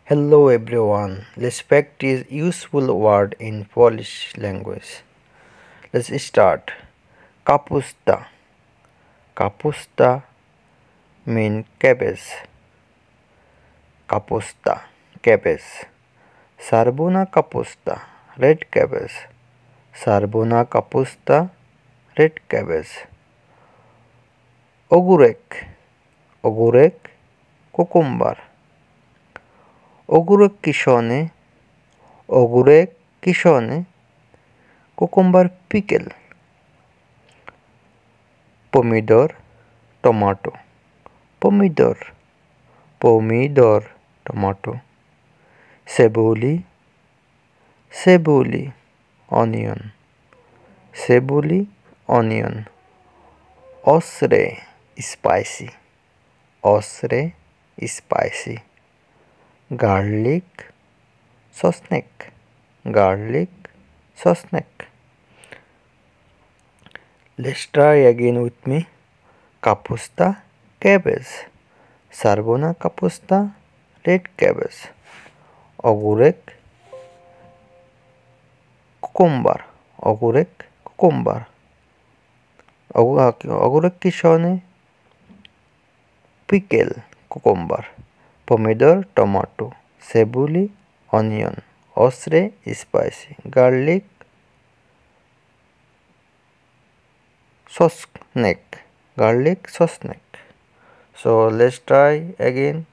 Hello everyone. Respect is useful word in Polish language. Let's start. Kapusta. Kapusta mean cabbage. Kapusta, cabbage. Sarbona kapusta, red cabbage. Sarbona kapusta, red cabbage. Ogurek. Ogurek, cucumber. Ogórek kiszony, ogórek kiszony, cucumber pickle. Pomidor, tomato. Pomidor, pomidor, tomato. Cebuli, cebuli, onion. Cebuli, onion. Ostre, spicy. Ostre, spicy. Garlic, sosnek. Garlic, sosnek. Let's try again with me. Kapusta, cabbage. Sarbona kapusta, red cabbage. Ogurek, cucumber. Ogurek, cucumber. Ogurek kiszony, pickle, cucumber. Pomidor, tomato. Cebuli, onion. Ostre, spicy. Garlic, sosnek. Garlic, sosnek. So let's try again.